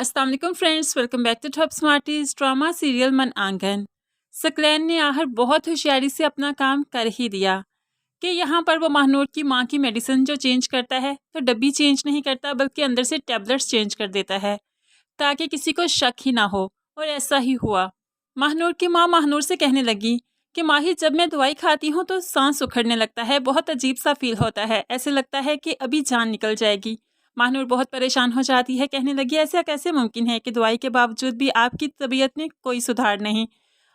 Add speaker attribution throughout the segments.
Speaker 1: अस्सलाम वालेकुम friends, welcome back to top smarties. Drama serial Man Aangan. Saqlain ने आहर बहुत होशियारी से अपना काम कर ही दिया कि यहाँ पर वो महानूर की माँ की मेडिसिन जो चेंज करता है तो डब्बी चेंज नहीं करता बल्कि अंदर से टैबलेट्स चेंज कर देता है ताकि किसी को शक ही ना हो। और ऐसा ही हुआ। महानूर की माँ महानूर से कहने लगी कि माही, जब मैं दवाई खाती हूँ तो सांस उखड़ने लगता है, बहुत अजीब सा फील होता है, ऐसे लगता है कि अभी जान निकल जाएगी। महानूर बहुत परेशान हो जाती है, कहने लगी ऐसा कैसे मुमकिन है कि दवाई के बावजूद भी आपकी तबीयत में कोई सुधार नहीं।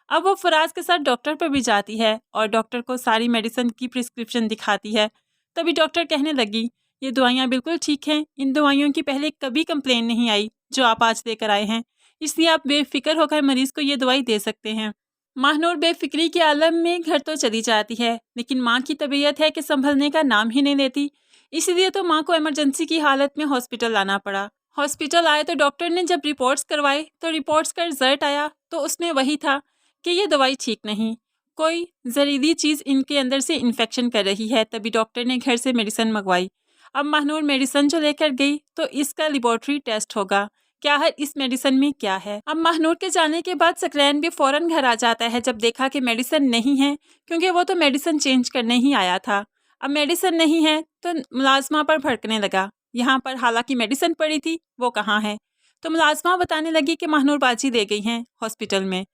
Speaker 1: अब वो फराज के साथ डॉक्टर पर भी जाती है और डॉक्टर को सारी मेडिसिन की प्रिस्क्रिप्शन दिखाती है। तभी डॉक्टर कहने लगी, ये दवाइयाँ बिल्कुल ठीक हैं, इन दवाइयों की पहले कभी कंप्लेन नहीं आई जो आप आज लेकर आए हैं, इसलिए आप बेफिक्र होकर मरीज को ये दवाई दे सकते हैं। महानूर बेफिक्री के आलम में घर तो चली जाती है, लेकिन माँ की तबीयत है कि संभलने का नाम ही नहीं लेती, इसीलिए तो माँ को इमरजेंसी की हालत में हॉस्पिटल लाना पड़ा। हॉस्पिटल आए तो डॉक्टर ने जब रिपोर्ट्स करवाए तो रिपोर्ट्स का रिजल्ट आया तो उसमें वही था कि ये दवाई ठीक नहीं, कोई जहरीली चीज़ इनके अंदर से इन्फेक्शन कर रही है। तभी डॉक्टर ने घर से मेडिसिन मंगवाई। अब महानूर मेडिसिन जो लेकर गई तो इसका लेबोरेटरी टेस्ट होगा, क्या है इस मेडिसिन में क्या है। अब महानूर के जाने के बाद सकलैन भी फौरन घर आ जाता है जब देखा कि मेडिसिन नहीं है, क्योंकि वो तो मेडिसिन चेंज करने ही आया था। अब मेडिसिन नहीं है तो मुलाजमा पर भड़कने लगा, यहाँ पर हालांकि मेडिसिन पड़ी थी वो कहाँ है। तो मुलाजमा बताने लगी कि महानूर बाजी ले गई हैं हॉस्पिटल में।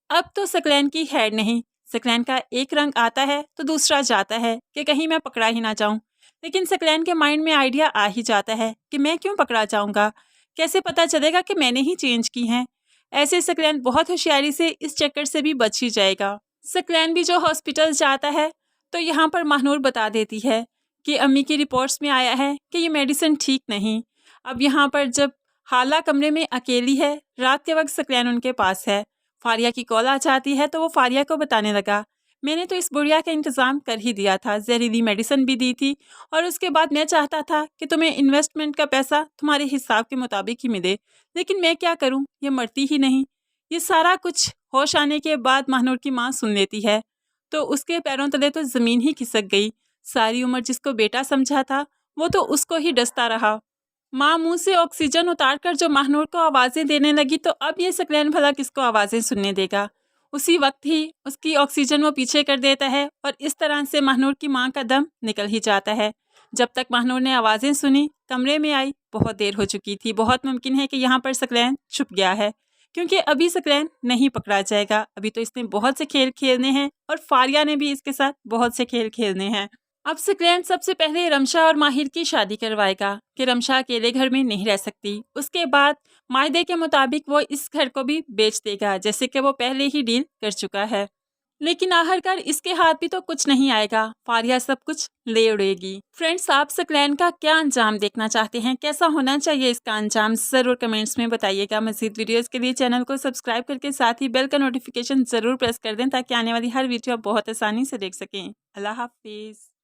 Speaker 1: अब तो सकलैन की खैर नहीं, सकलैन का एक रंग आता है तो दूसरा जाता है कि कहीं मैं पकड़ा ही ना जाऊं। लेकिन सकलैन के माइंड में आइडिया आ ही जाता है कि मैं क्यों पकड़ा जाऊंगा, कैसे पता चलेगा कि मैंने ही चेंज की हैं। ऐसे सकलैन बहुत होशियारी से इस चक्कर से भी बच ही जाएगा। सकलैन भी जो हॉस्पिटल जाता है तो यहाँ पर महानूर बता देती है कि अम्मी की रिपोर्ट्स में आया है कि ये मेडिसिन ठीक नहीं। अब यहाँ पर जब हाला कमरे में अकेली है, रात के वक्त सकलैन उनके पास है, फारिया की कॉल आ जाती है तो वो फारिया को बताने लगा, मैंने तो इस बुढ़िया का इंतज़ाम कर ही दिया था, जहरीली मेडिसिन भी दी थी और उसके बाद मैं चाहता था कि तुम्हें इन्वेस्टमेंट का पैसा तुम्हारे हिसाब के मुताबिक ही मिले, लेकिन मैं क्या करूं, ये मरती ही नहीं। ये सारा कुछ होश आने के बाद महानूर की माँ सुन लेती है तो उसके पैरों तले तो ज़मीन ही खिसक गई। सारी उम्र जिसको बेटा समझा था वो तो उसको ही डसता रहा। माँ मुंह से ऑक्सीजन उतार कर जो महानूर को आवाज़ें देने लगी तो अब ये सकलैन भला किसको आवाज़ें सुनने देगा। उसी वक्त ही उसकी ऑक्सीजन वो पीछे कर देता है और इस तरह से महानूर की माँ का दम निकल ही जाता है। जब तक महानूर ने आवाज़ें सुनी, कमरे में आई, बहुत देर हो चुकी थी। बहुत मुमकिन है कि यहाँ पर सकलैन छुप गया है, क्योंकि अभी सकलैन नहीं पकड़ा जाएगा। अभी तो इसने बहुत से खेल खेलने हैं और फारिया ने भी इसके साथ बहुत से खेल खेलने हैं। अब सकलैन सबसे पहले रमशा और माहिर की शादी करवाएगा कि रमशा अकेले घर में नहीं रह सकती। उसके बाद मायदे के मुताबिक वो इस घर को भी बेच देगा, जैसे कि वो पहले ही डील कर चुका है। लेकिन आखिरकार इसके हाथ भी तो कुछ नहीं आएगा, फारिया सब कुछ ले उड़ेगी। फ्रेंड्स, आप सकलैन का क्या अंजाम देखना चाहते हैं, कैसा होना चाहिए इसका अंजाम, ज़रूर कमेंट्स में बताइएगा। मज़ीद वीडियोस के लिए चैनल को सब्सक्राइब करके साथ ही बेल का नोटिफिकेशन ज़रूर प्रेस कर दें ताकि आने वाली हर वीडियो आप बहुत आसानी से देख सकें। अल्लाह हाफिज़।